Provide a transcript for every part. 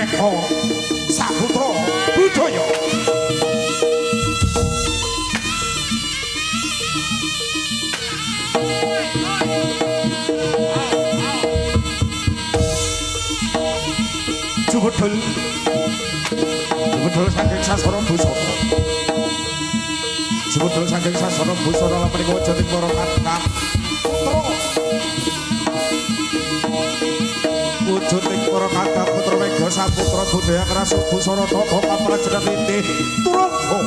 Mekho Saputra Budaya. Jubedul saking sasana busana. Jubedul saking sasana busana lan menika jating para kakang putra. Wujuding para kakang putra Mega Saputra Budaya Krasu Busana Tata Kaprajanan Nitih Turangga.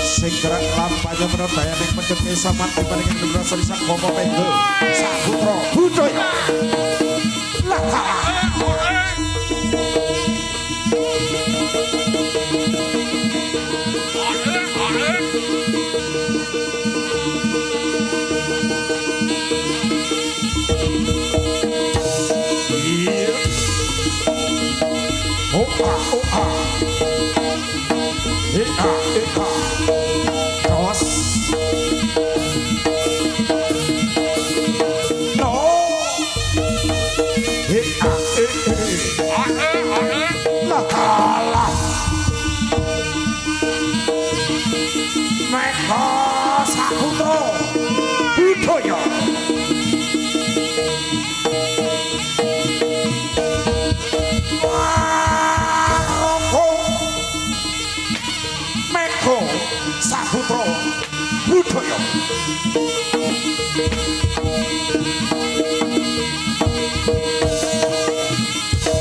Sing gerak lampahnya menedayaning pencet kesaman diparingin ngrasa sang Bapa Mega Saputra Budaya. Saputra Budaya.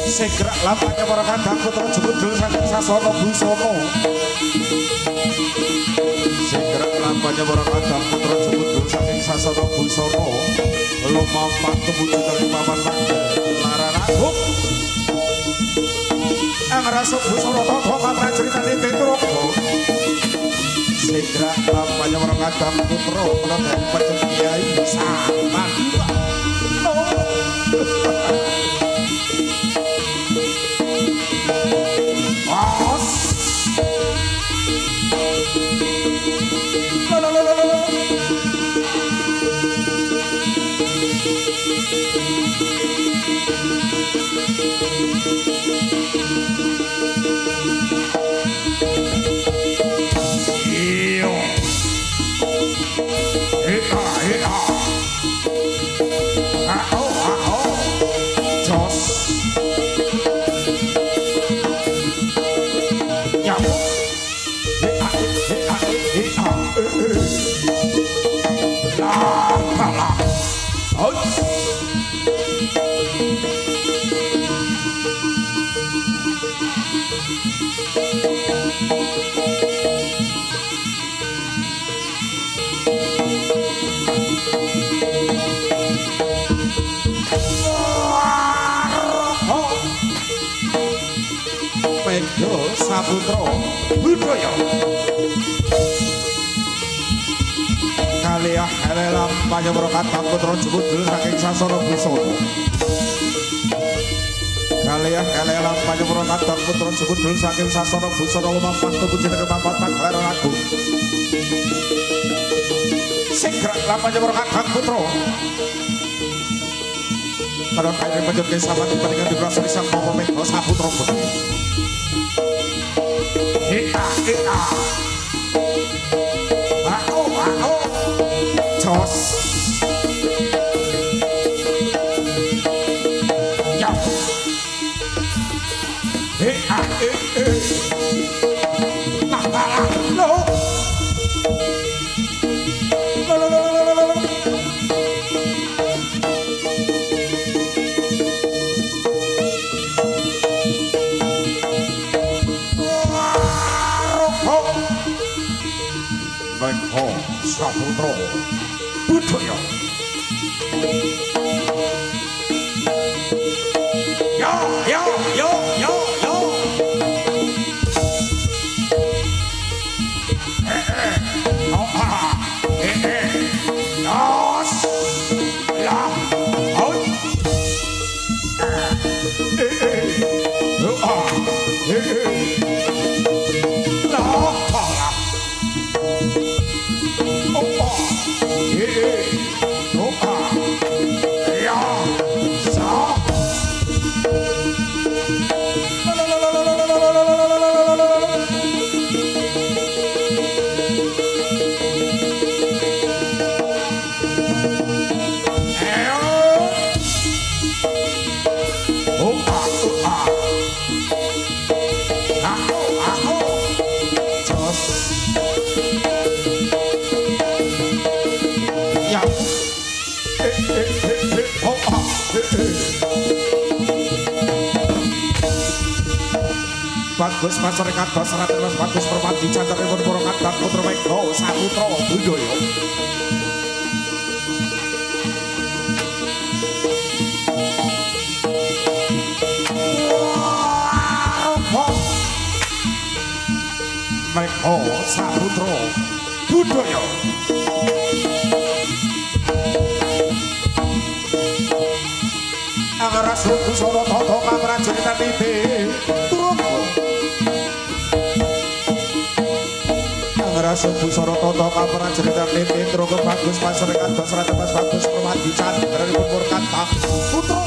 Sing gerak lampahnya para kakang putra Jubedul saking sasana busana. Sing gerak lampahnya para kakang putra Jubedul saking sasana busana. Lumampah kewujudan paman mangga laran agung. Angrasa busana tata kaprajanan Nitih Turangga. Segera lampahnya para kakang putra menedayaning pencet Kyai Samandura. Mega Saputra Budaya. Kalih elelam panjabara kakang putra Jubedul saking sasana busana. Kalih elelam panjabara kakang putra Jubedul saking sasana busana lumampah kewujudan papan mangga agung. Sing gerak lampahnya para kakang putra. Karena kaya penjut kesamaan dibandingkan diberasani sang Bapa Mega Saputra Budaya. Kita aku jos ya Mekho Saputra Budaya. Yo. bagus pasore kados raten mas bagus permati candaripun para kadang putra Mega Saputra Budaya. Mega Saputra Budaya. Angara suku soro toto kaprajuritan ide turun. Angara suku soro toto kaprajuritan ide turun bagus pasore kados raten mas bagus permati candaripun para kadang putra.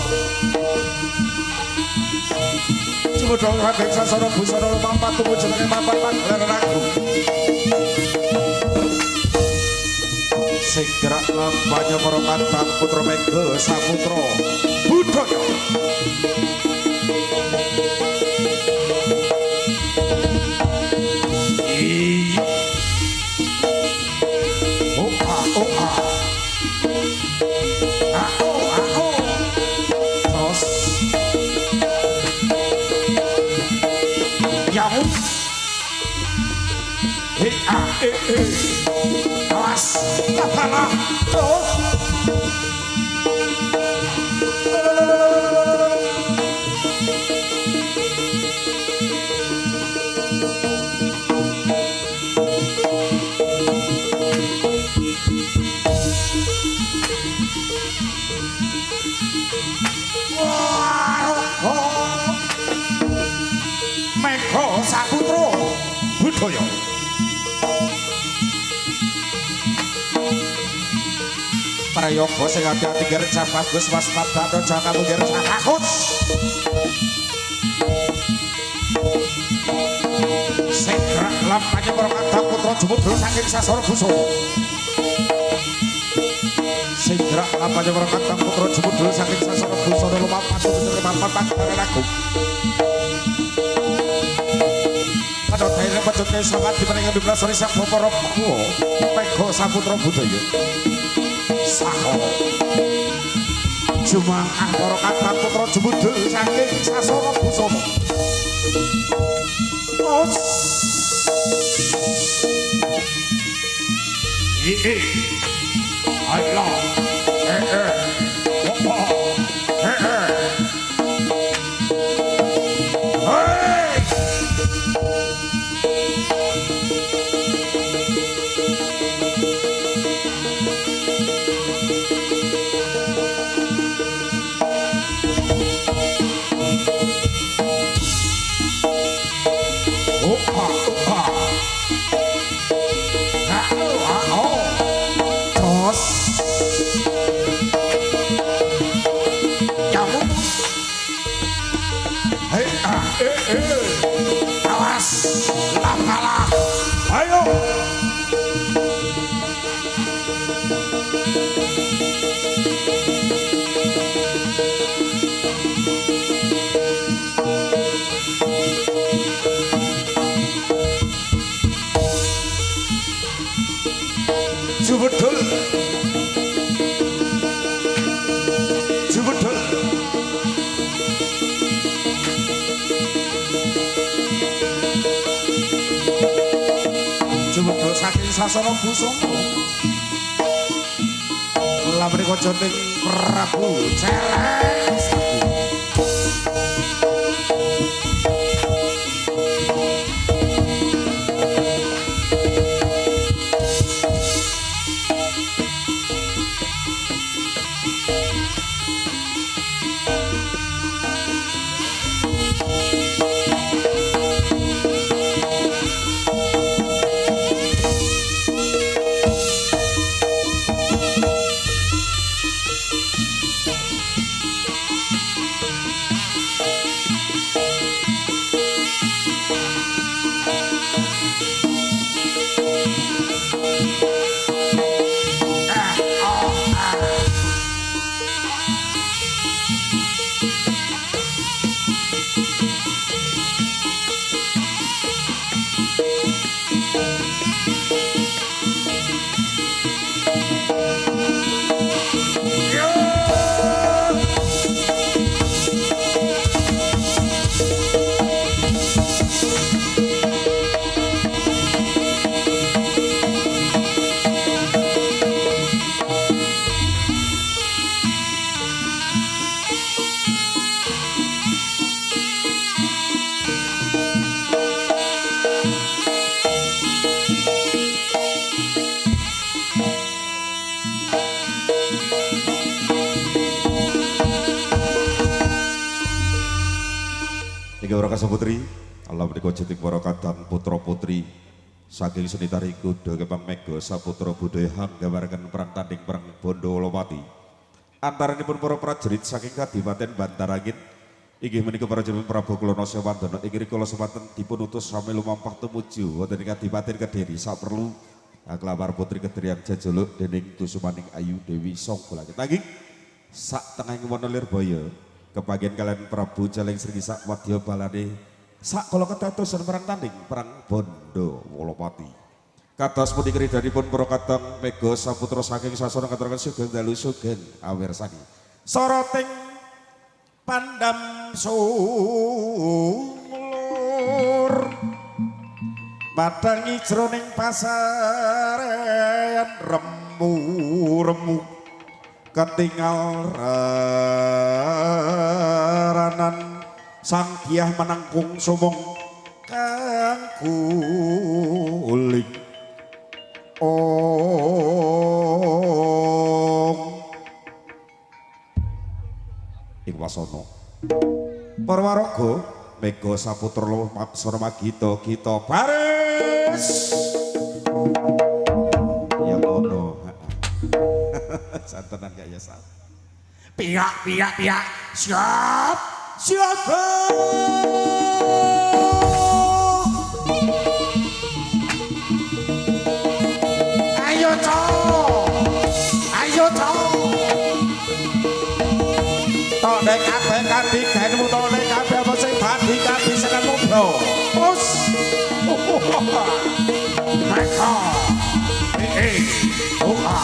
Cumudhal raden sasana busana lumampat tumu jenenge papan panggelar ragu. Sing gerak lampahnya para kadang putra Mega Saputra Budaya. Iya. Oh ah oh ah. Ah oh ah oh. Terus. Yang. Awas. Apalah. Oh. Mega Saputra Budaya. Prayoga sing ati-ati gerja bagus waspada jaka mungkir takut. Sing gerak lampahnya para kadang putra jumudra saking sasana busana. Sing gerak lampahnya para kadang putra jumudra saking sasana busana lumampah tutur papan panggelar ragu. Kadang daerah pecutnya selamat dipeningkan di belas risak para Mega Saputra Budaya. Sako Jumangah para kadang putra jumudra saking sasana busana. Allah awas lapalah ayo Jumudhal Jumudhal Jumudhal saking sasana busana. Lamri kajane Prabu Celeng para kaseputri, alam menika jeneng para kadang putra putri saking Sunitari Kuda Kembang Mega Saputra Budaya Hanggawaraken perang tanding perang Bondo Wolopati. Antaranipun para prajurit saking Kadipaten Bantarangin inggih menika para jeneng Prabu Klonoso Wandana inggih kula semanten dipun utus sami lumampah tumuju wonten ing Kadipaten Kediri saperlu aklamar putri Kedirian Jajuluk dening Tusumaning Ayu Dewi Songgolangit. Nanging sak tengahing wana Lirboyo kebagian kalian Prabu Jaleng Sri sak wadya balane sak kala ketatosan perang tanding perang Bondo Wolopati. Kados punika ridhanipun para kadang mega saputra saking sasana katuraken sugeng dalu sugeng awirsani. Soroting pandam sulur madangi jroning pasarean remu-remu ketinggal ranan sang kiah menangkung sumung kang kuling ing wasana para waraga mega saputra laksana magita kita baris ya ngono santenan gak ya sal piak siap siaga ayo cok tok nek kabeh kadigenmu tok nek kabeh apa sing badi kabisanmu bro us mereka doa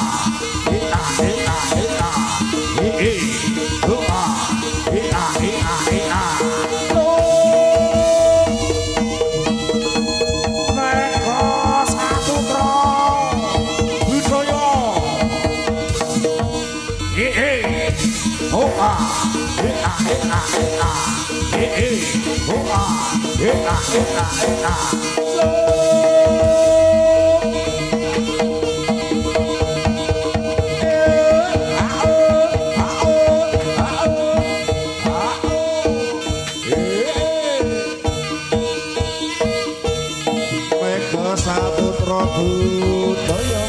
Saputra budaya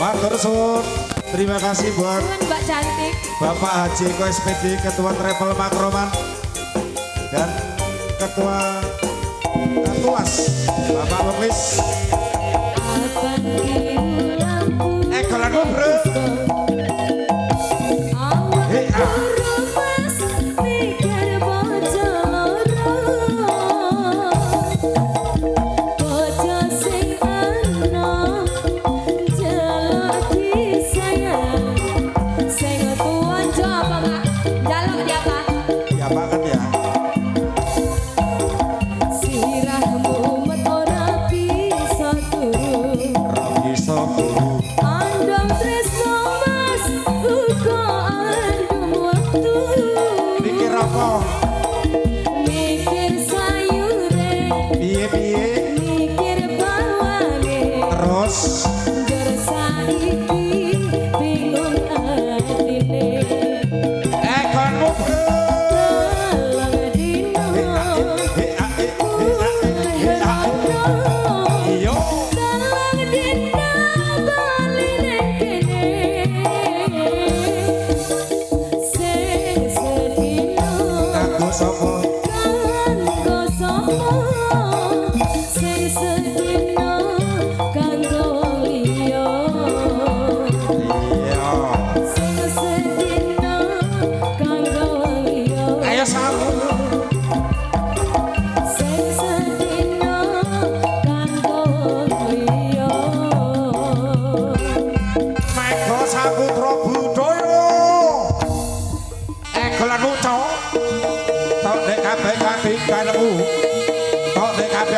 Matur suwun. Terima kasih buat Mbak Cantik, Bapak Haji Eko SPD, Ketua Travel Makroman, dan Ketua Katuas Bapak Buklis. Ekolan bro.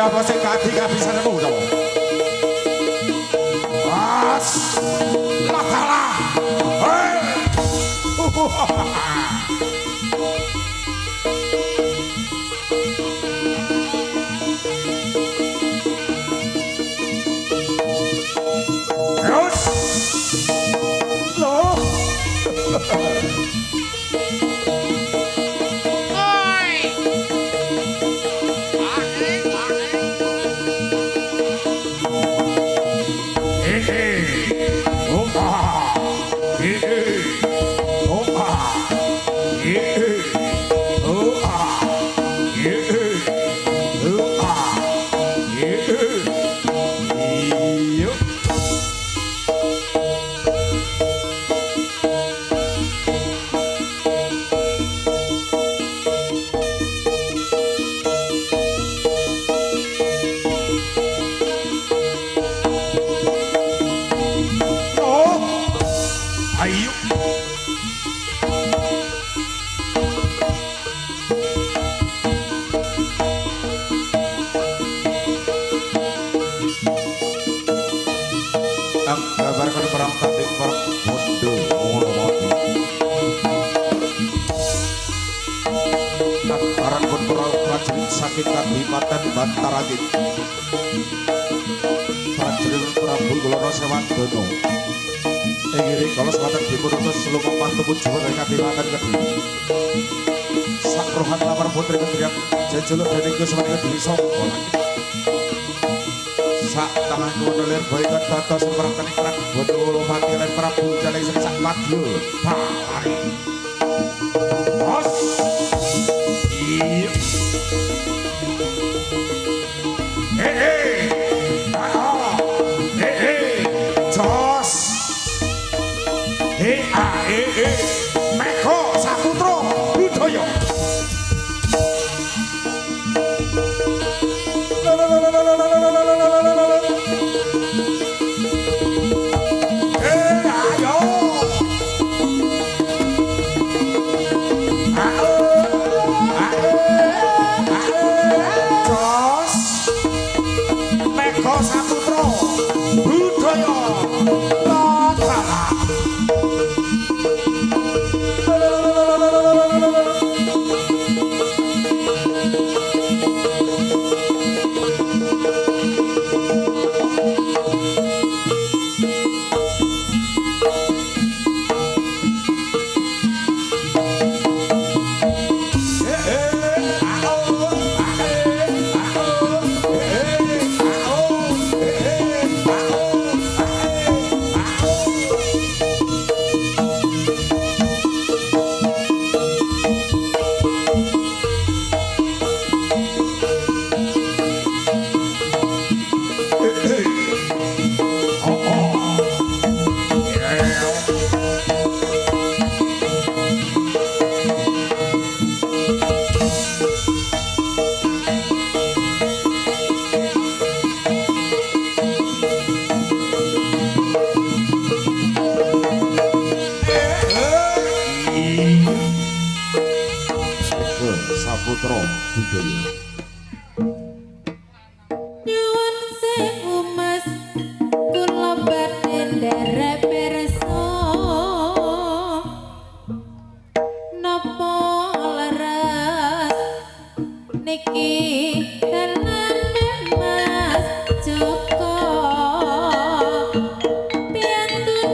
Apa sing dadi kabisan nemu to? As. Latala. Hei. Yos. Loh. Gambarkan perang tanding perang bondo ngolomati. Lantaran pun perang prajurit saking Kadipaten Bantaraging. Prajurit Prabu Kulana Sewardana. Ingiri kala sewatan dipunutus selumapah tembung Jawa dari Kadipaten Kediri. Sakrohan lamar putri Kedirian jejuluk dening Kusmani Kediri Sangka Langit. Sak tangan kuwonolir boykan tata seperang tening perang bondo Olopati lan Prabu Jaleng sing sak madya pari. Os. Iya. Jos. Meko Saputra Budaya. Saputra Budaya Latala. Saputra Budaya. Nyuwun sewu Mas kula badhe nderek pirsa napa leres niki tenane Mas Joko piyentu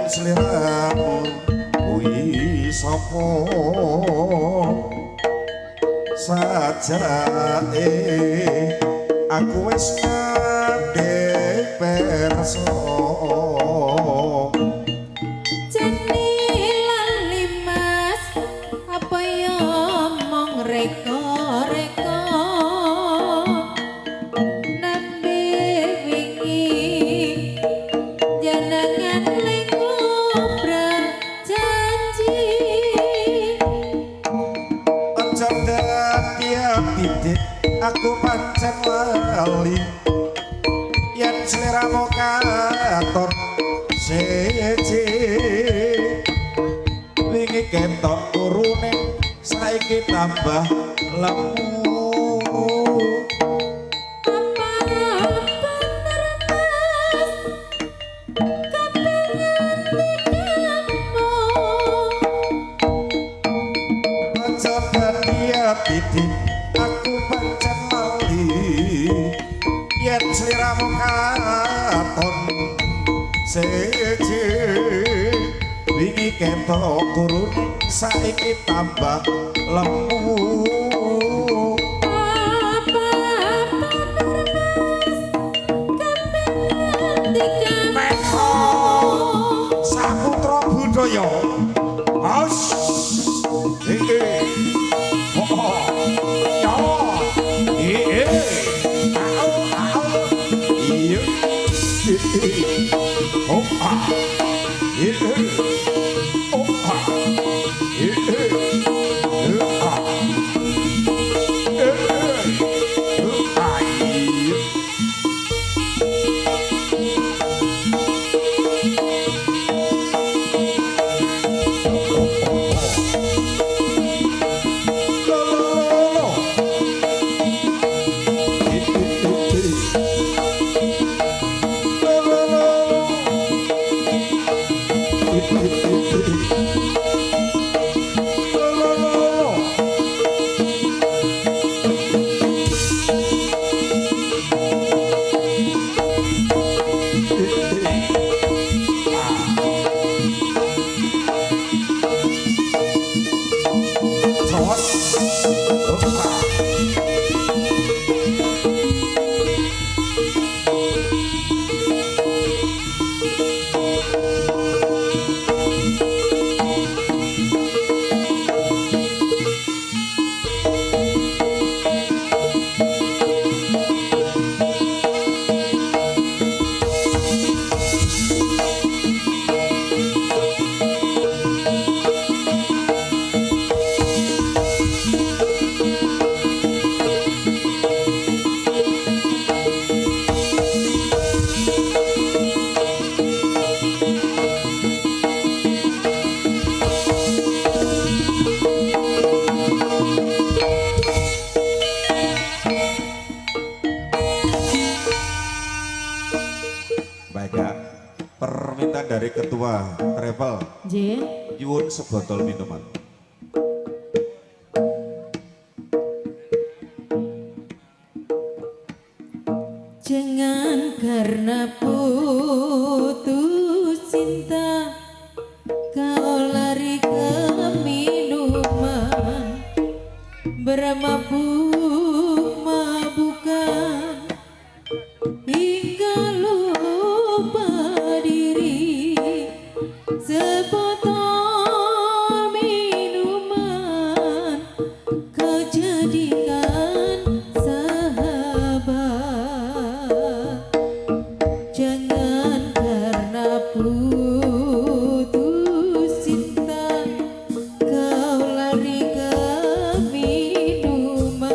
sliramu kuwi sapa sajake aku wis ngandhek perso jane lali mas apa ya mong reka-reka nembe wingi jenengan lingku janji aja tiap titik aku pancen lali yen sliramu katon siji wingi ketok turune saiki tambah lemu apa bener mas kepengen kamu aja tiap titik aku pancen lali yen sliramu katon siji wingi ketok turune saiki tambah lemu apa bener mas kepengen Saputra budaya Aus iki oh ya au iya oh iya oh iya Baik ya, permintaan dari ketua travel J nyuwun sebotol minuman. jangan karena putus cinta kau lari ke minuman bermabuk-mabukan hingga lupa diri sebotol minuman kau jadikan sahabat jangan karena putus cinta kau lari ke minuman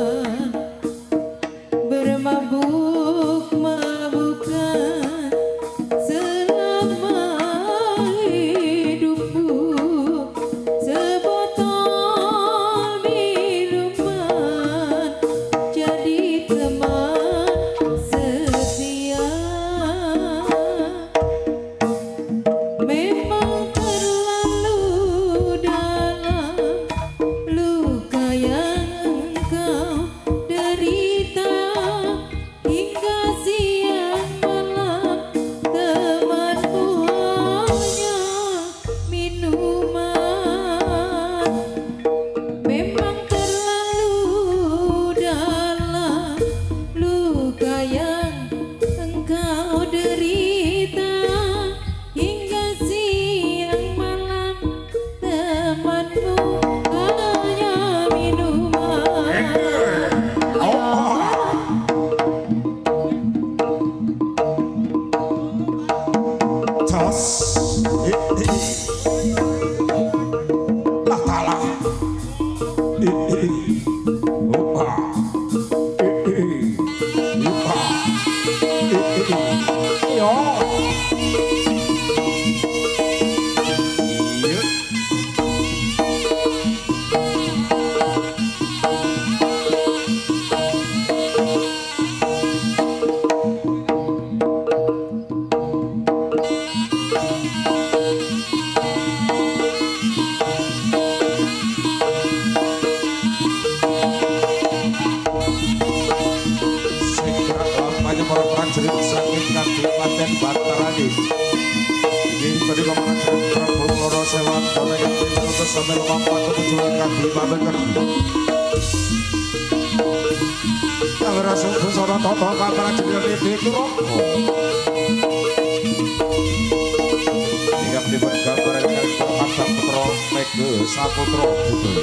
prajurit saking Kadipaten Bantarani. Inggih menika prajurit Prabu Loro Sewan Damai Pintu sambil papat tujuan Kadipaten Kediri. Kawera suku sono toto kapal jenenge Dekuroko. Hingga dipun gambar kali Kadang Putra Mega Saputra Budaya.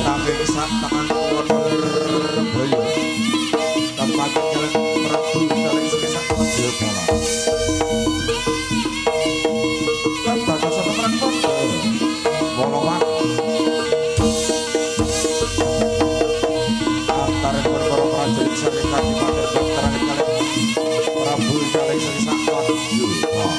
Kambing sak tangan Boyo. Tempat kalian Prabu kalian sekisak Raja Bala. Antara berboro prajurit saking Kadipaten Bantarani kalian Prabu kalian sekisak Raja Bala.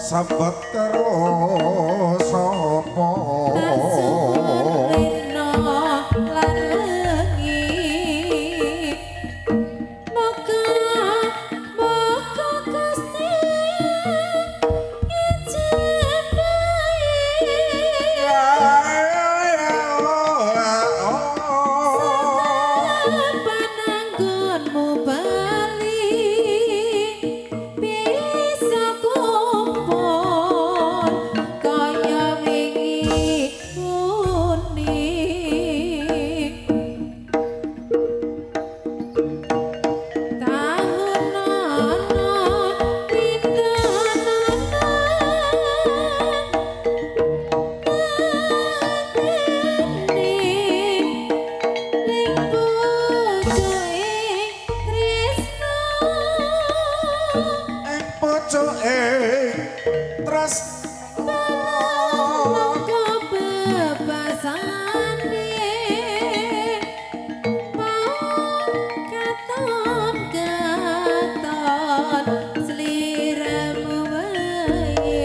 Sambat karo sapa Rena lan lengi Moga Gusti pananggonmu bali bisa kumpul kaya wingi muni tahun ana pojoke tresno kebebasane katon sliramu wae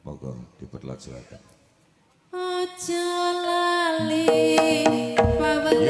monggo diperlajukan. aja lali pawen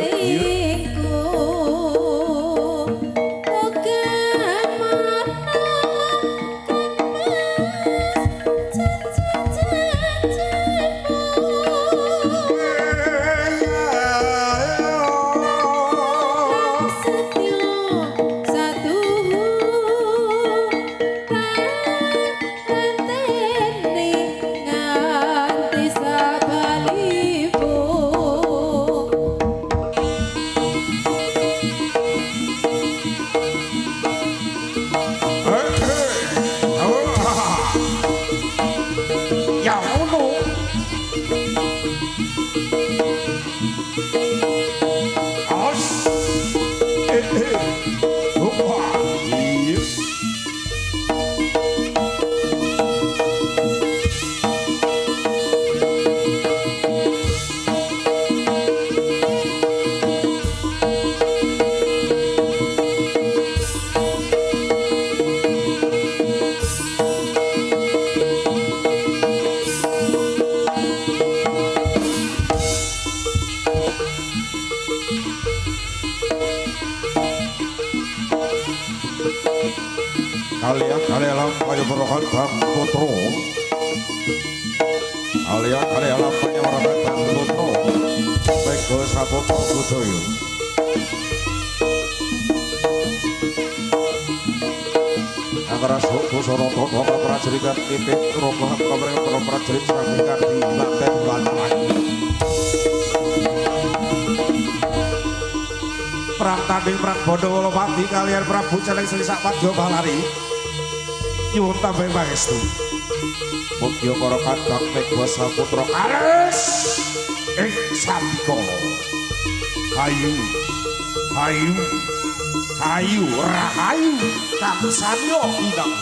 kalian lampanya berkata putro kalian lampanya berkata putro Mega Saputra Budaya antara suku Soroto Bapak Prajurit titik robohan kemereka para prajurit sampingkan di lantai bantalan perang tanding perang Bondo Wolopati kalian Prabu Celeng Selisak Padyo Balari nyuwun tambah pangestu mugi para kadang Mega Saputra kalis ing Sambikala hayu rahayu kamusanyo inang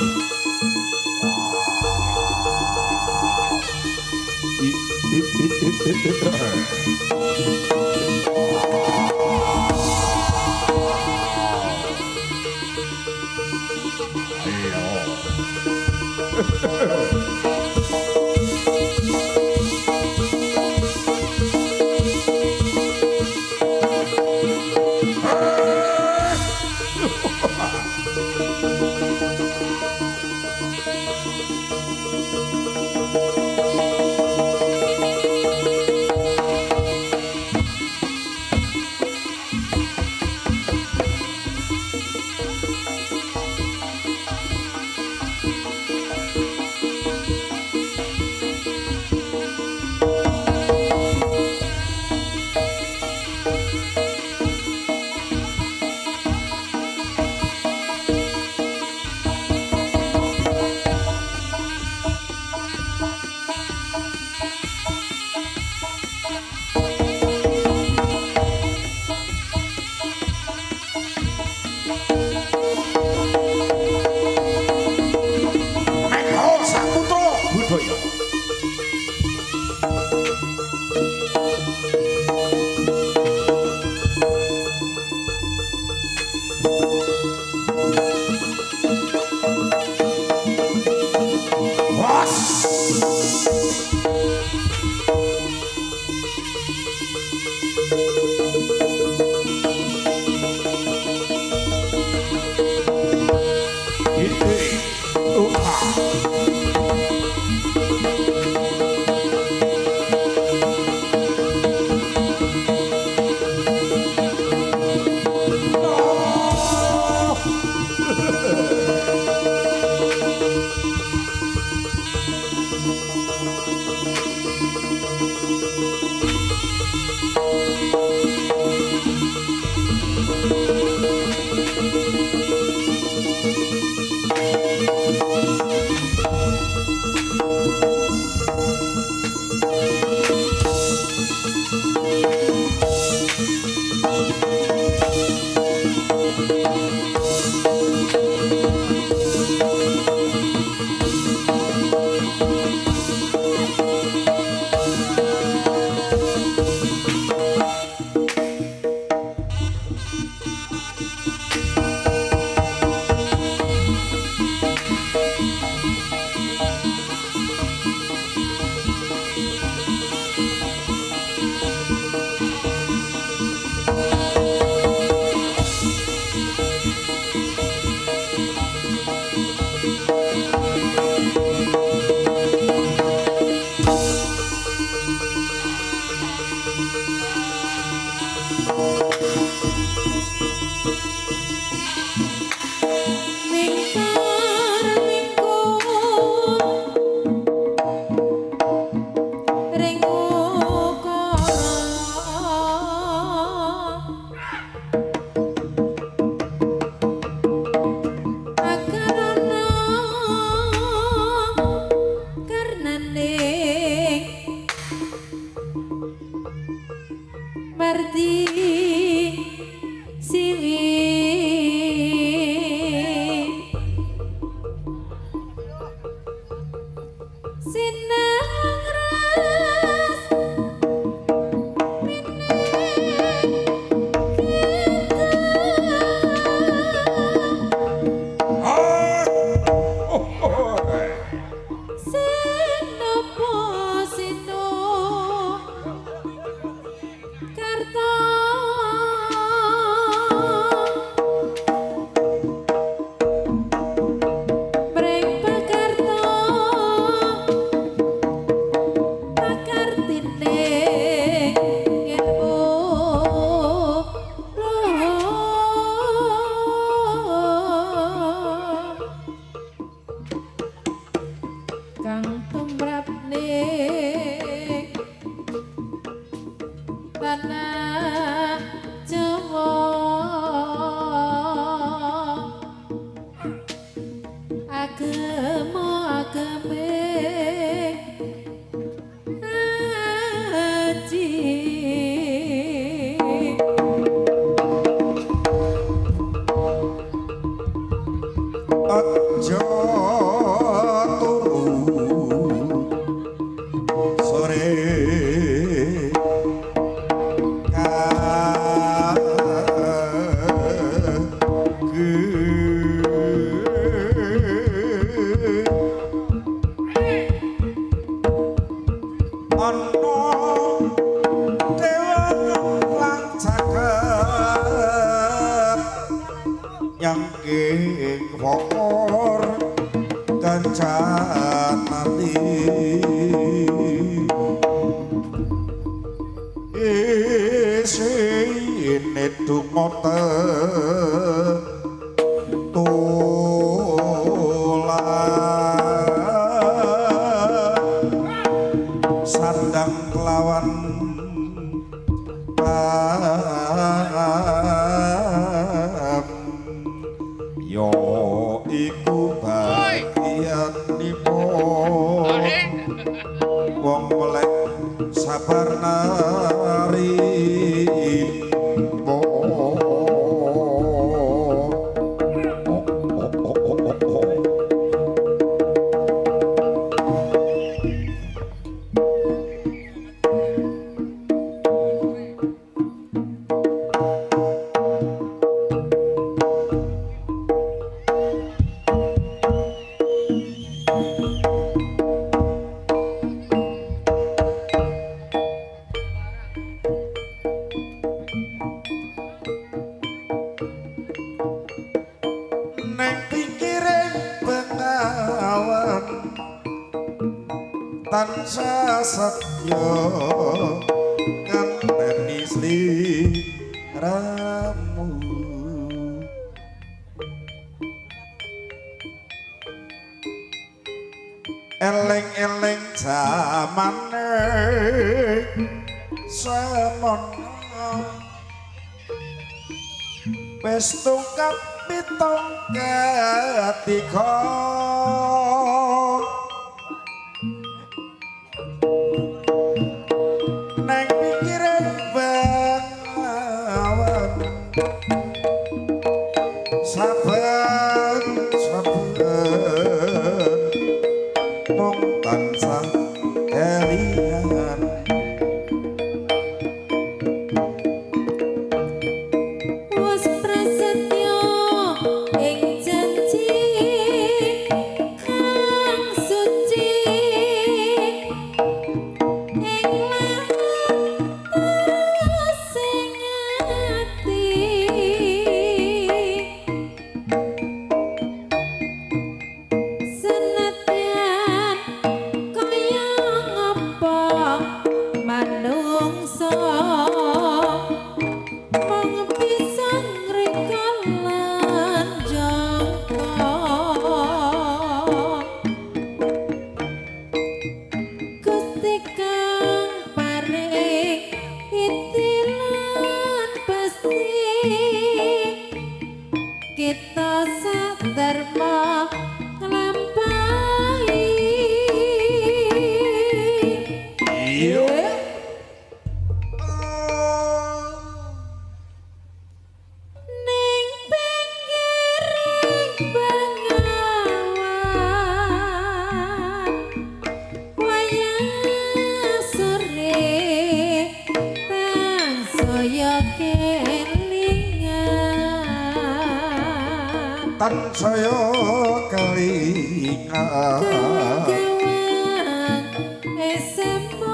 Karta saking fakor kancanati isine dumote sandang kelawan yo iku bagianipun wong melek sabar nari tansah setya nganteni sliramu eleng-eleng jamane semono wis tungkap pitung ketiga tansaya kelingan esemu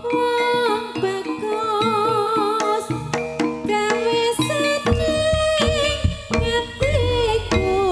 wong bagus gawe sedih ngatiku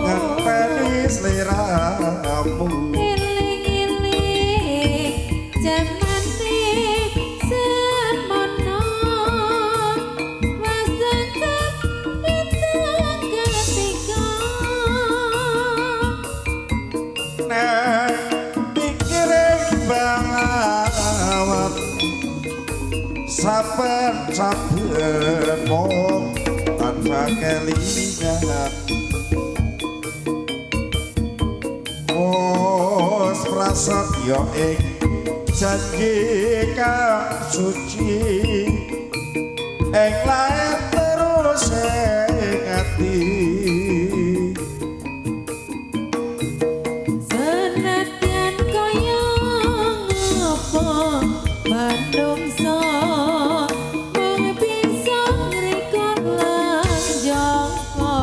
nganteni sliramu iling-iling jamane semono wis tangkap pitung ketiga nang pikiring banget saben-saben mung tanpa kelingan Wos prasetya ing janji kang suci ing lair terus ing ati Senadyan kaya ngapa manungsa mung bisa ngrekot lan jangka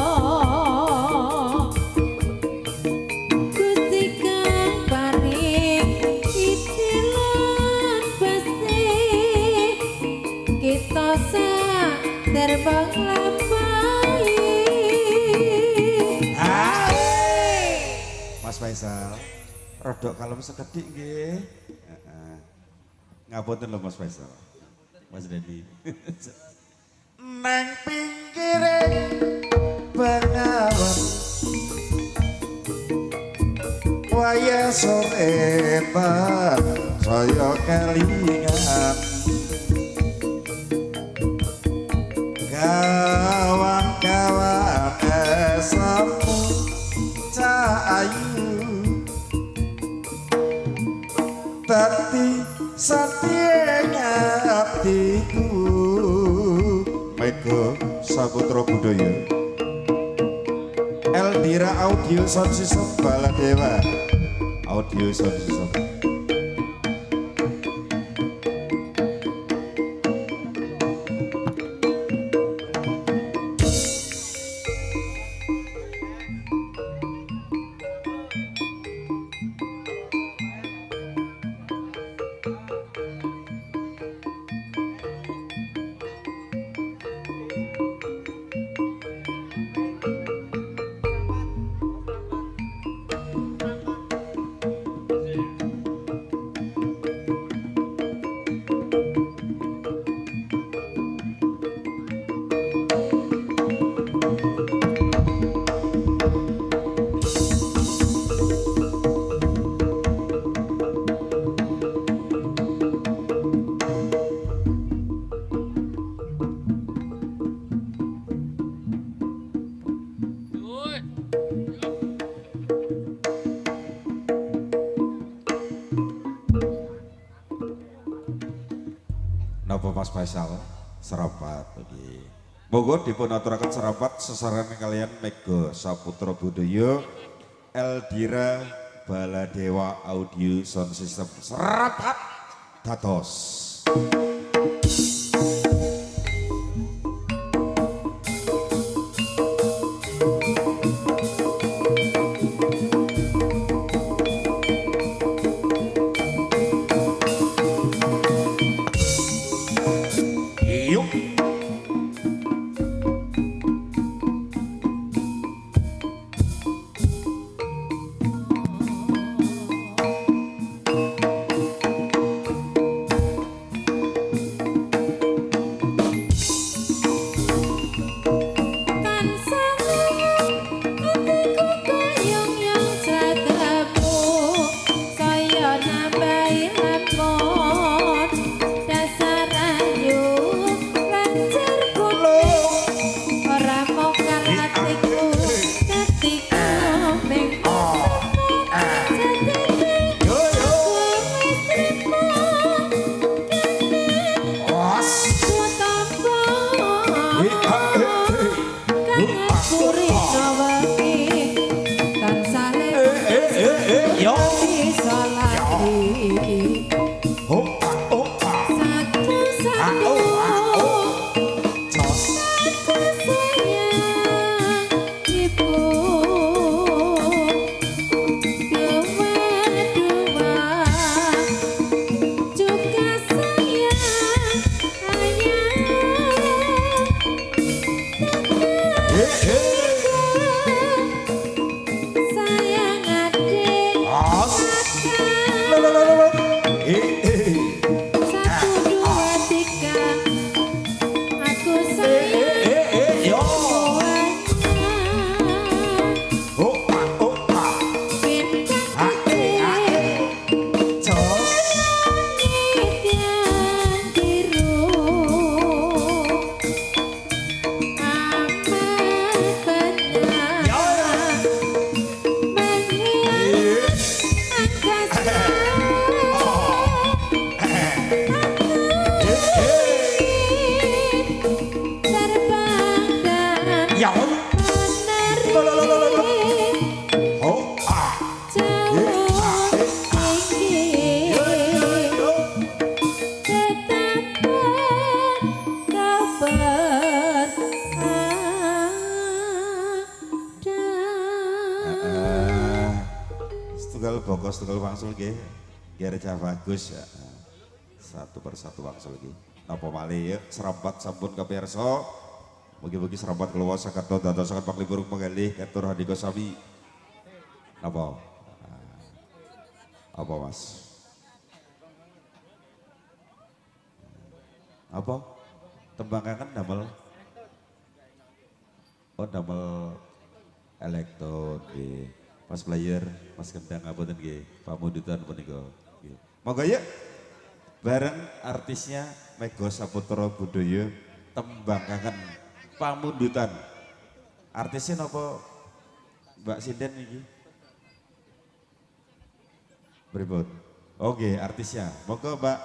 Gusti kang paring itilan pasti kita sak terbang lambai Mas Faisal, rodok kalem sekedhik nggih. Ngapunten lho Mas Faisal. Mas Dedi. Nang pinggiring bengawan waya sore saya kelingan kawan-kawan esamu cahayu tati satyanya hatiku Mega Saputra Budaya Eldira Audio Sound System Baladewa Audio Sound System Napa Mas Faisal serapat iki. Monggo dipun aturaken serapat sesarengan kalian Mega Saputra Budaya Eldira Baladewa Audio Sound System serapat dados. ya. Lo lo lo lo lo. Oh ah. Setunggal bongkos, setunggal wangsul nggih. Gereja bagus ya. Satu persatu wangsul nggih. Napa malih yuk serempat sampun kapiyarsa. Mugi-mugi serempat kula saged dadosaken panglipur penggalih katur handika sami. Napa? Apa Mas? Apa? Tembang kangen damel. Oh damel elektron nggih. Mas player, Mas Kendang ngapunten nggih. Pamundutan punika nggih. Monggo yuk. Bareng artisnya Mega Saputra Budaya tembang kangen pamundutan. Artisnya napa Mbak Sinden iki? Pripun? Oke, artisnya. Monggo Mbak.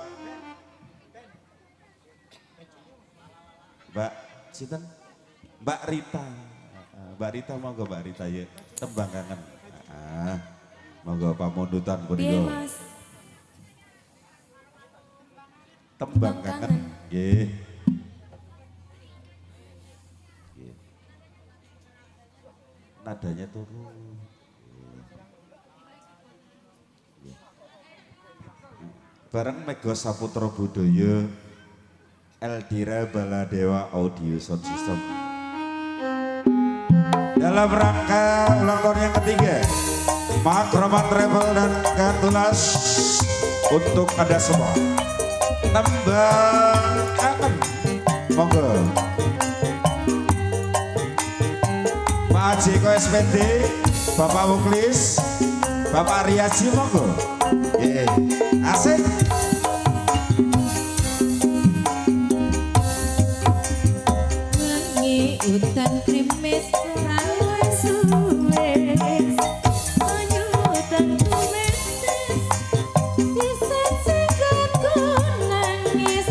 Mbak sinten? Mbak Rita. Mbak Rita monggo Mbak Rita ya. Tembang kangen. Monggo pamundutan punika. Tembang kangen. Nggih. Nggih. Nadanya turun. Bareng Mega Saputra Budaya Eldira Baladewa Audio Sound System. Dalam rangka ulang tahun yang ketiga, Makroman Travel dan Kartulas untuk Anda semua. Tembang kangen. Monggo. Pak Jeko SPD, Bapak Muklis, Bapak Riaji monggo. Yeah. Asik. Wengi udan krimis rawe suwes ayo udan kumetes disesengku nangis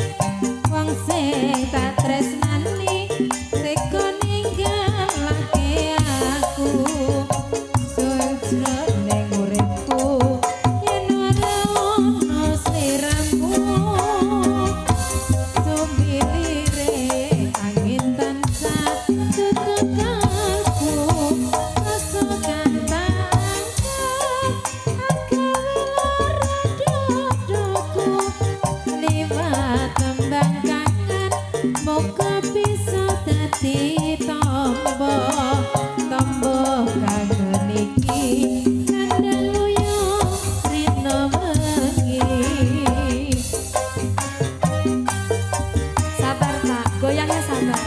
wong sing tak tresnani tega ninggalake aku sujud ning uripku yen ora ono sliramu sumbirire angin tansah cekekalku rasa kantangku agawe lara dodoku liwat tembang kangen moga bisa dadi tombo kangen iki kandhanu yo rino wengi. Sabar Pak, goyangnya sabar.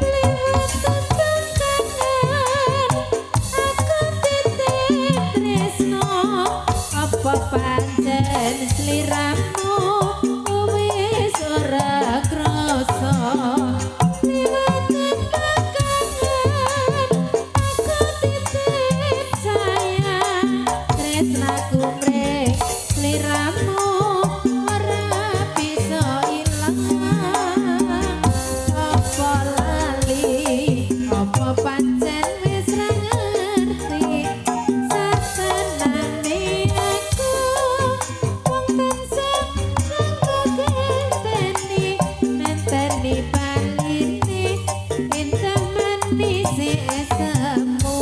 Liwat tembang kangen, aku titip tresno. Apa pancen sliramu wis ora krasa. Liwat tembang kangen, aku titip sayang tresnaku mrek sliramu ora bisa ilang. Apa lali apa pancen wis ra ngerti sasenane aku wong tansah kanggo genteni nenteni baline indah manis esemu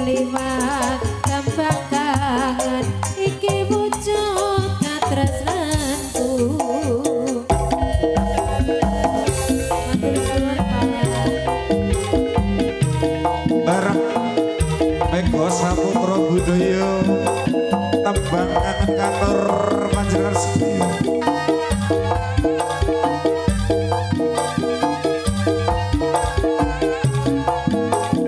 liwat tembang kangen iki wujud katresnanku. Matur suwun Pak. Bareng Mega Saputra Budaya tembang kangen kantor panjenengan sedaya.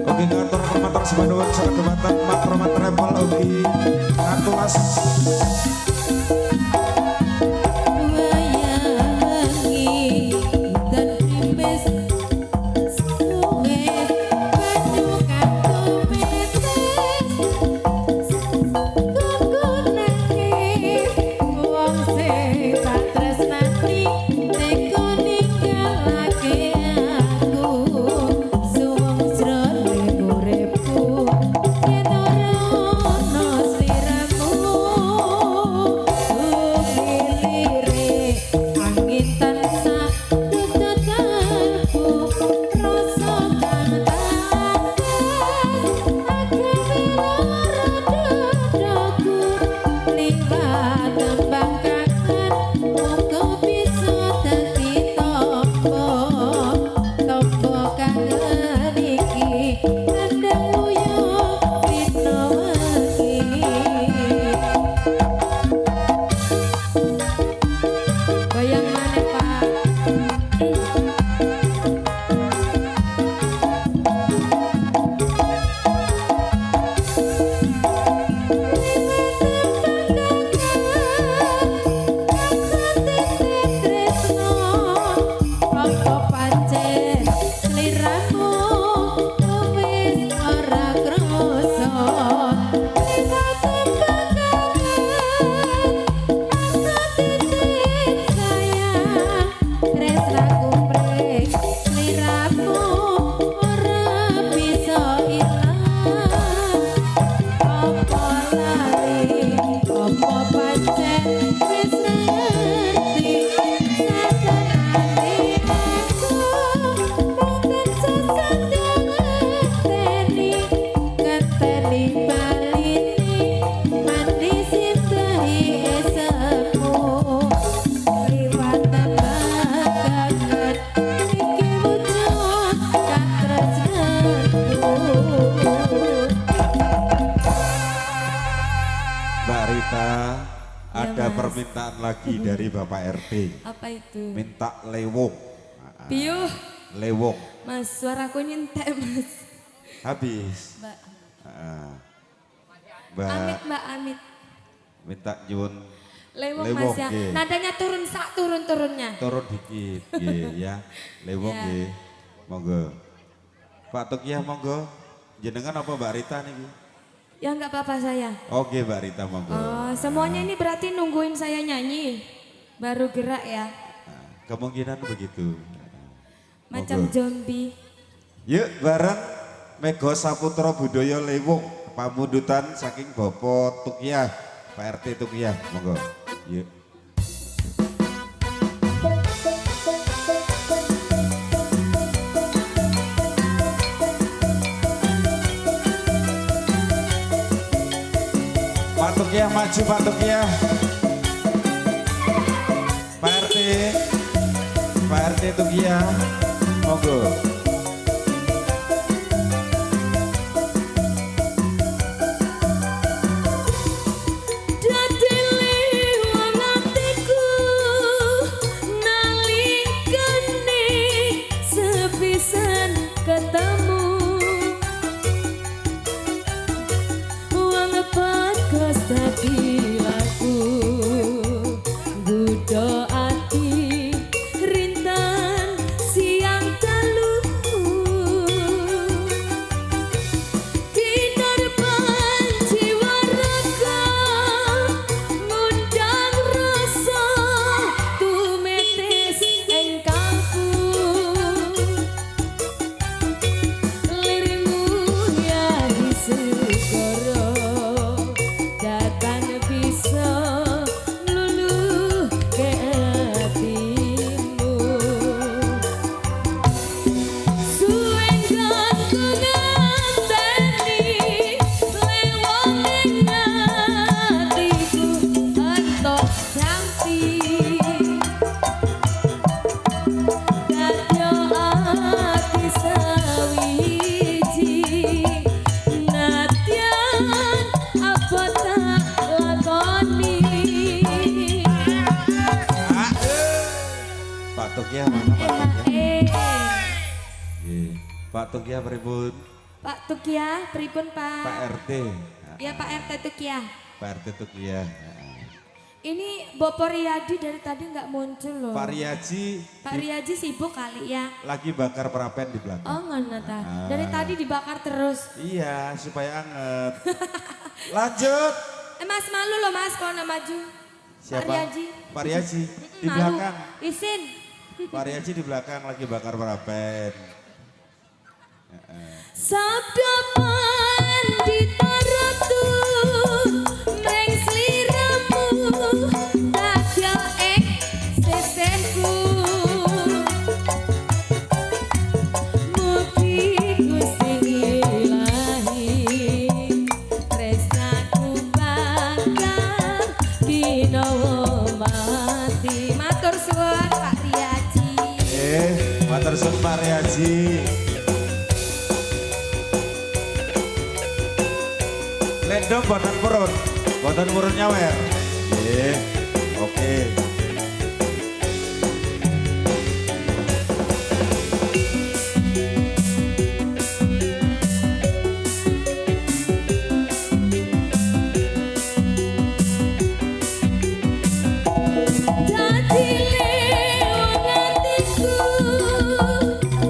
Oke kantor pemantar semanduan saat kebatan Makroman Travel ugi Kartulas. Wayangi udan krimis suwe banyu kang tumetes gugur Rita, Ya, ada Mas. permintaan lagi dari Bapak RT. Apa itu? Minta lewong. Piuh, Lewong. Mas, suaraku nyentek, Mas. Habis. Mbak. Mbak Amit, Mbak Amit. minta nyuwun Lewong, Lewong, Mas ya. nggih. Nadanya turun sak turun-turunnya. turun dikit nggih ya. Lewong Ya. nggih. Monggo. Pak Tukiah monggo. Jenengan apa Mbak Rita niki? Ya enggak apa-apa saya. Oke Mbak Rita monggo. Oh, semuanya ini berarti nungguin saya nyanyi. Baru gerak ya. Nah, kemungkinan begitu. Macam Monggo. zombie. Yuk bareng Mega Saputra Budaya Lewong pamundutan saking Bapak Tukiah, Pak RT Tukiah, monggo. Yuk. Pak Tukiah maju Pak Tukiah. Pak RT, Pak RT Tukiah, monggo. Dadi liwang atiku nalikane sepisan ketemu wong pakos dadi laku budo ati rintan siang dalu Dinerban jiwa raga ngundang rasa tumetes engkangku lirimu ya di segoro datang bisa luluh ke hatimu Suwengan ku nganteni lewong ing atiku entuk jampi dadya ati sawiji nadyan apa tak lakoni Pak Tukiah mana Pak Tukiah? Nggih. Pak Tukiah pripun? Pak Tukiah, pripun Pak? Pak RT. Ya Pak RT Tukiah. Pak RT Tukiah. Ini Bopo Riyadi dari tadi nggak muncul loh. Pak Riyaji Pak Riyadi sibuk kali ya. lagi bakar perapen di belakang. Oh ngono ta. Dari tadi dibakar terus. Iya, supaya anget. Lanjut. Mas malu loh Mas kalau maju. Siapa? Pak Riyadi. Pak Riyaji di Malu. belakang. Isin. Pak Riyaji di belakang lagi bakar perapen. Sabda pandita ratu neng sliramu dadya ing sesehku mugi Gusti ilahi tresnaku bakal binawa mati matur suwun Pak Riyaji. Matur suwun Pak Riyaji. Lendong boten purun nyawer. Nggih. Oke. Dadi lewong atiku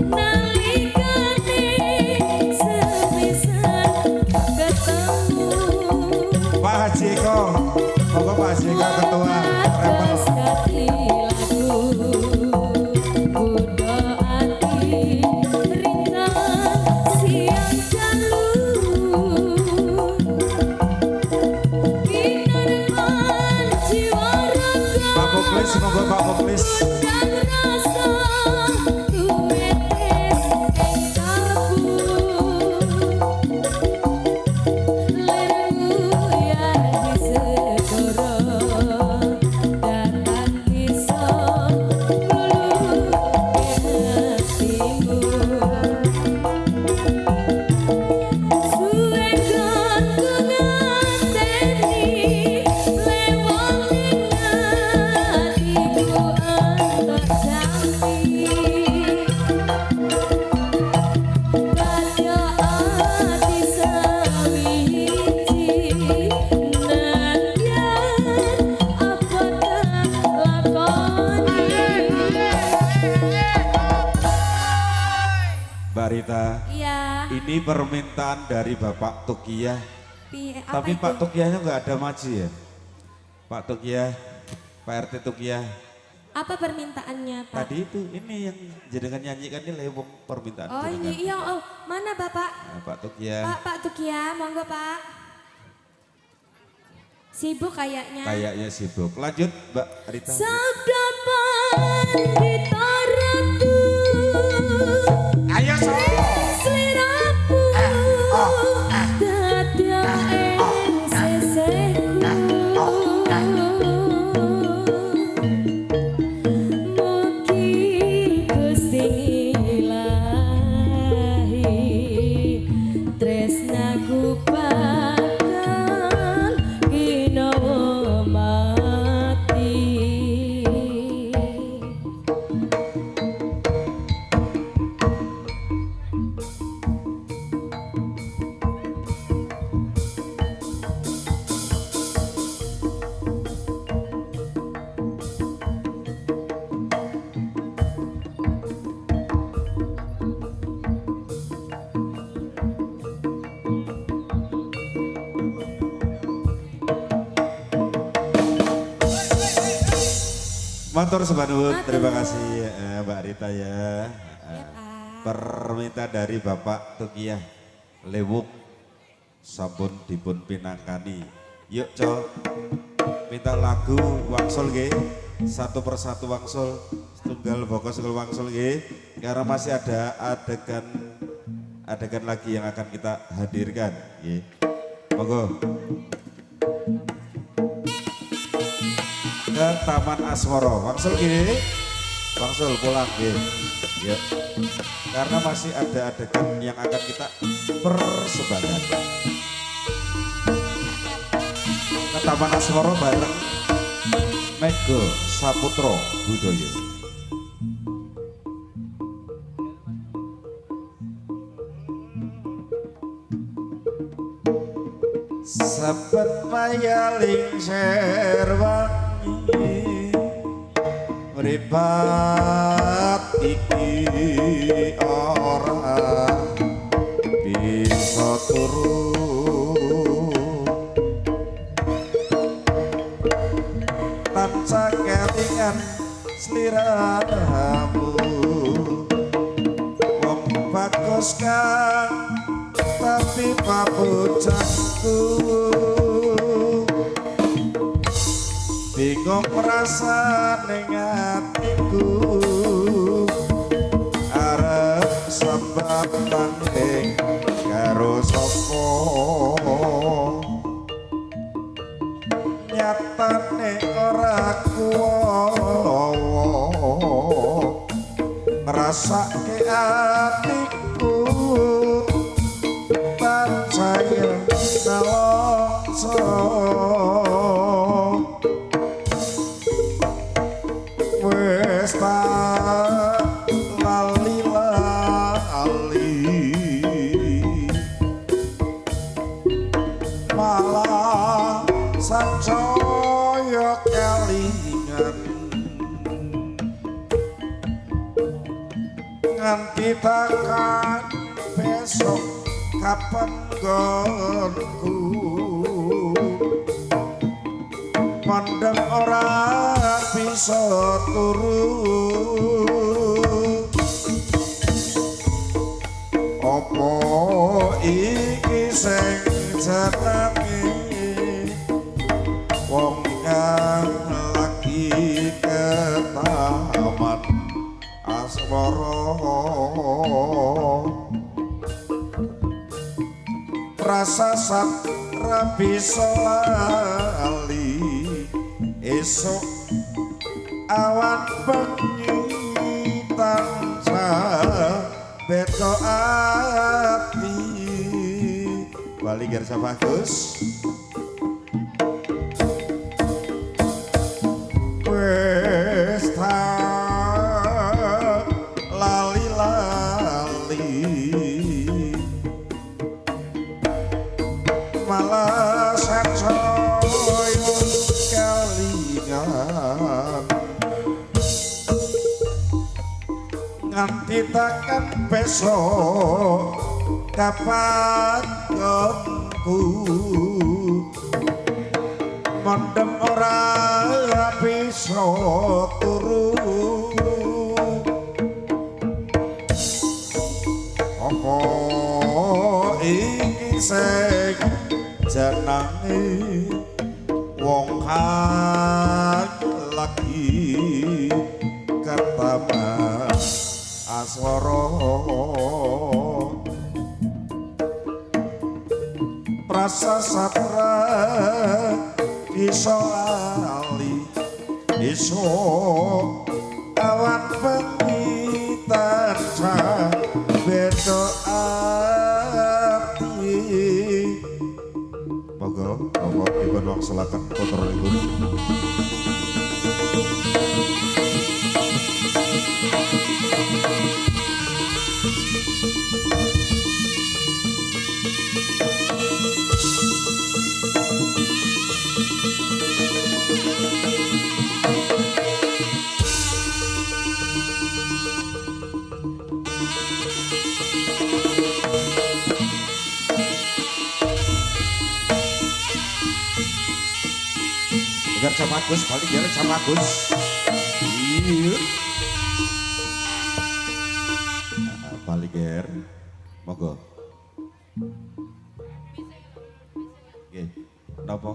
nalikane sepisan ketemu Pak Haji Eko, monggo Pak Haji Eko ketua Rebel. atas dadi lagu budo ati ringan siang dalu Kinerban jiwa raga Pak Muklis, monggo Pak Muklis. dan rasa tumetes ing kalbu lirmu ya di segoro Rita. Iya. Ini permintaan dari Bapak Tukiah. Apa Tapi itu? Pak Tukiahnya nggak ada maju ya? Pak Tukiah, Pak RT Tukiah. Apa permintaannya Pak? Tadi itu ini yang jenengan nyanyikan ini lewong permintaan Oh jenengan. ini iya, oh mana Bapak? Nah, Pak Tukiah. Pak Tukia, monggo Pak. Sibuk kayaknya. Kayaknya sibuk. Lanjut Mbak Rita. Sabda Pandita Ratu. Ayo Sliraku. Dadak ing sisihku. Mugi Gusti Ilahi tresnaku bakal ginawa mati. Matur sebanun, Matur. terima kasih Mbak Rita ya. Ya, Pak. Permintaan dari Bapak Tukiah Lewuk sampun dipun pinangkani. Yuk Co, minta lagu wangsul nggih. Satu persatu wangsul, tunggal boko tunggal wangsul nggih. Karena masih ada adegan lagi yang akan kita hadirkan nggih. Monggo. Ke Taman Asmoro, wangsul gini, wangsul pulang gini, ya. Karena masih ada adegan yang akan kita persembahkan. Ke Taman Asmoro bareng Mega Saputro Budoyo. Saben mayaling serwangi mripat iki ora bisa turu tansah kelingan sliramu wong bagus kang tapi papucangku bingung merasa ning atiku arep sebab banding karo sapa nyatane ora kuwowo ngrasake atiku saya nalongso wis tak lali malah sancaya kelingan nganti tekan besok kapan gonku mandang ora bisa turu opo iki sing jenenge wong kang lagi ke Taman Asmoro rasa satra bisa lali esok awan bengi tansah beda ati bali Gersa bagus wis lali malah sancaya kelingan nganti takkan besok kapan ngomku mendem ora bisa turu apa iki sing jenenge wong lagi ketama aswara prasa satra iso ali iso awan bengi tansah beda arti monggo dipun wangsulaken putra ibu Biar sama Agus, balik biar sama Agus. Iya. Balik ger, monggo. Oke, kenapa?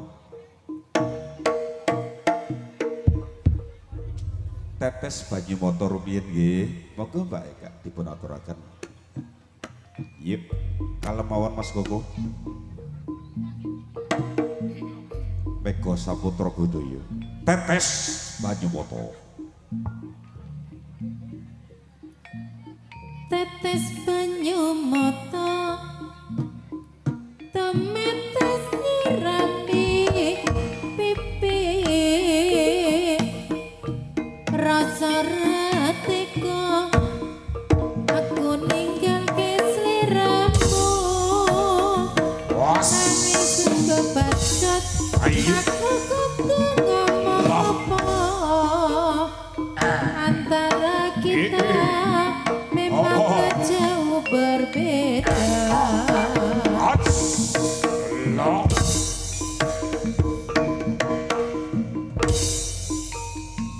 Tetes banyu motor rumiyin nggih. Monggo Mbak Eka dipun aturaken. Yep, kalem mawon Mas Koko. Mega Saputra Budaya tetes banyu moto tetes banyu moto temetes nyirami pipi rasa ratiko aku ninggal ke seliramu nangis suka bacot aku kudu ngomong apa antara kita memang jauh berbeda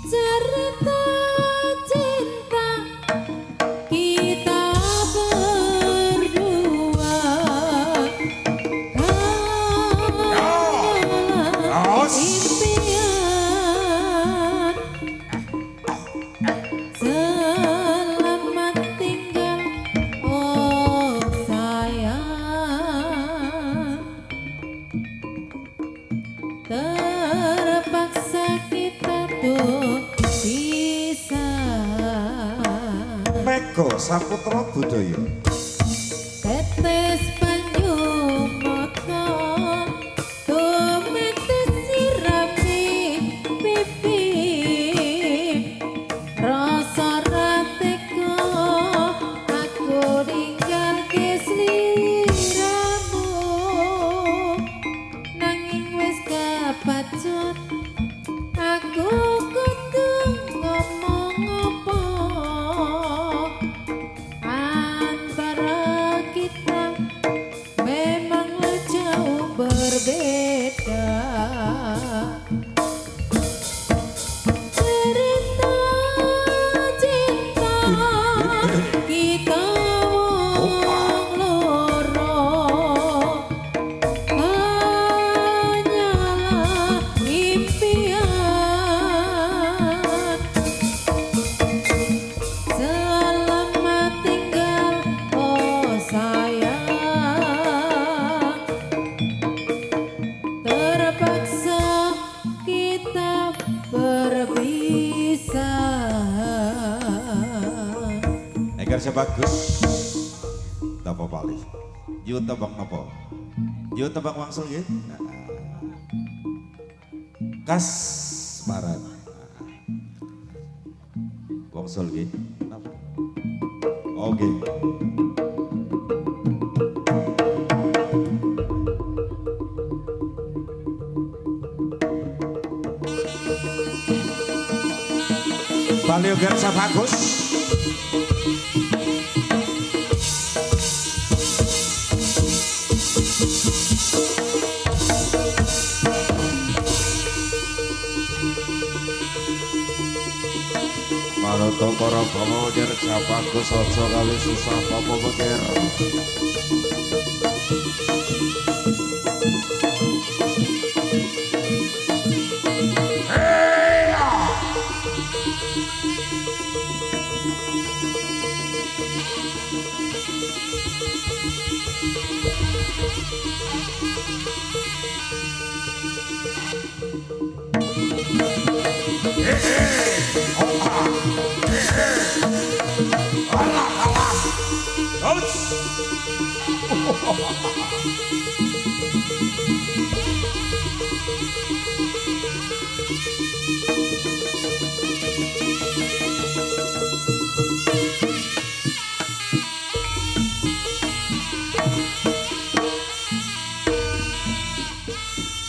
cerita cinta kita berdua impian selamat tinggal oh sayang terpaksa kita tuh pisah Mega Saputra Budaya tetes banyu moto tumetes sirami pipi rasa rateko aku ninggal ke sliramu nanging wis kapacut aku kudu ngomong apa antara kita memanglah jauh berbeda cerita cinta kita wong loro hanyalah impian selamat tinggal oh sayang terpaksa kita berpisah Egar sebagus Tapa Pali Yu tebang nopo Yu tebang wangsul nggih Kas Maran wangsul nggih napa oke Bali Egar sebagus Maroto para pamojer jabagus aja kali susah apa mikir.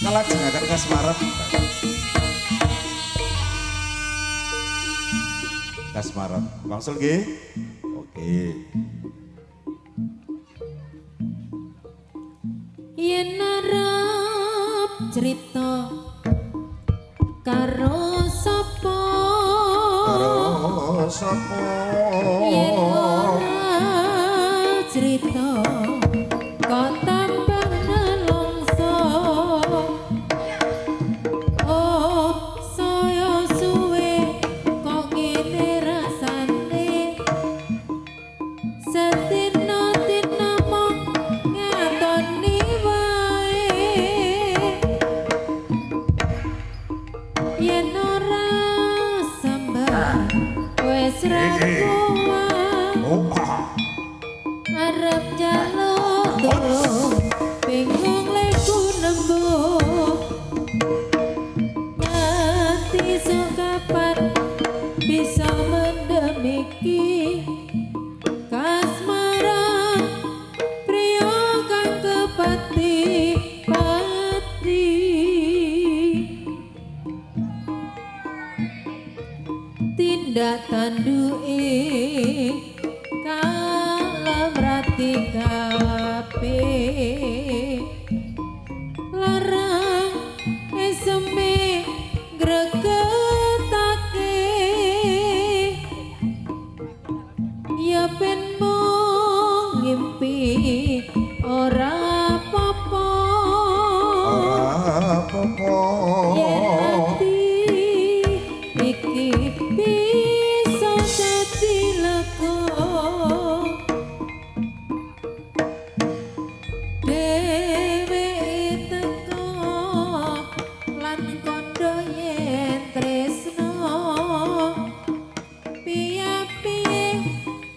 Kalajengaken kasmaran. Kasmaran. Wangsul nggih? Oke. Yen arep cerita karo sapa Karo sapa? yen ora cerita kok tambah nelongso. Oh saya suwe kok ngene rasane setino tinamong ngatoni wae yen ora sambar wis ra kuat arep jaluk tulung bingung leku nembung nganti kapan bisa mendemiki kasmaran priya kang kepati pati tindak tanduke kalamrati kabeh larang eseme gregetake ya ben mung ngimpi ora apa-apa yen ati iki bisa dadi lakon dheweke teko lan kandha yen tresno piye-piye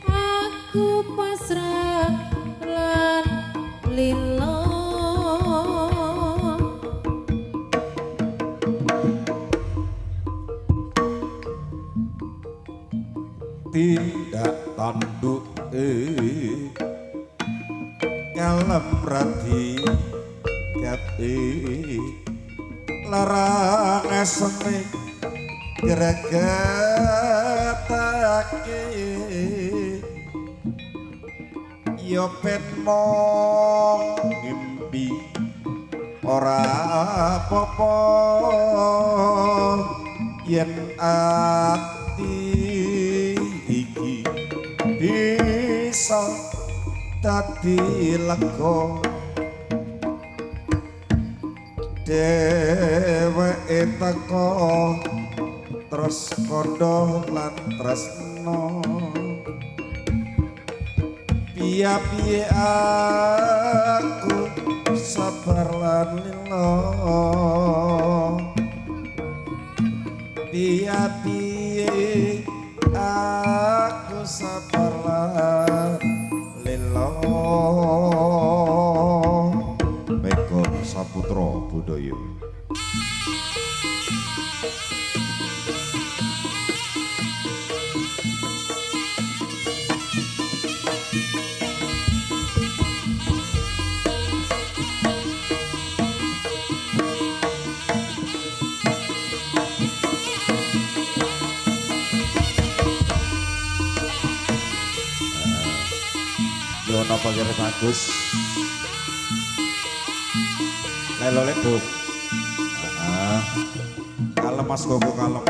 aku pasrah lan lilo Tindak tanduk ngalem radi gape larang esene gregetake yo pen mong ngimpi ora apa-apa yen ati iki bisa dadi lega dheweke teko terus kandha lan tresno piye-piye aku sabar lan lilo piye-piye aku sabar lan lilo Mega Saputra Budaya. Yo napa kira bagus. Lelo leduk. Kalem Mas Gogo kalem.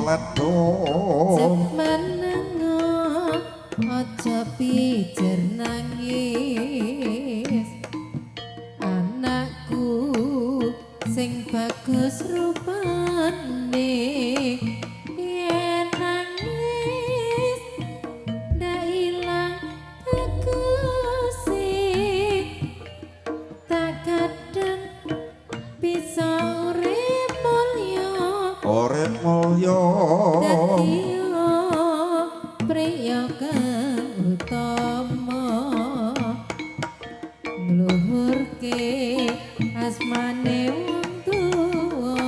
ledong menengok aja pijer nangis anakku sing bagus rupane yen nangis ndak ilang baguse tak kadang bisa urip mulya urip mulya dadi priya kang utama ngluhurke asmane wong tuwa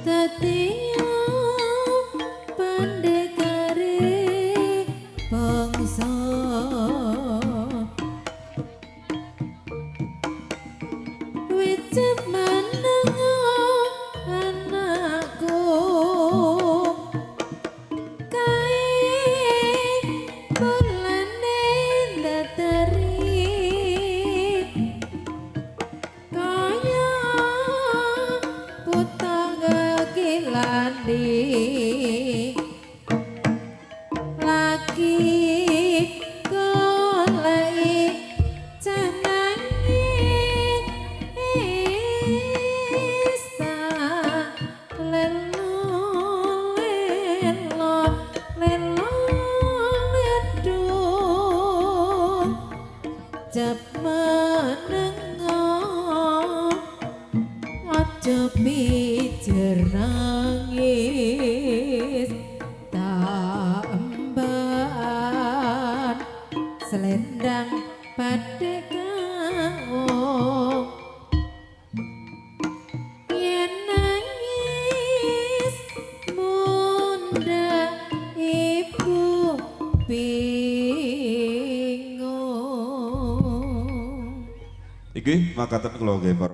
dadi pandekare bangsa wicip menengo anakku lagi golek cenangis tak lelo ledung jep menengok aja pijer nangis tak emban selendang padhe kawong yen nangis munda ibu bingung iki makaten kula nggih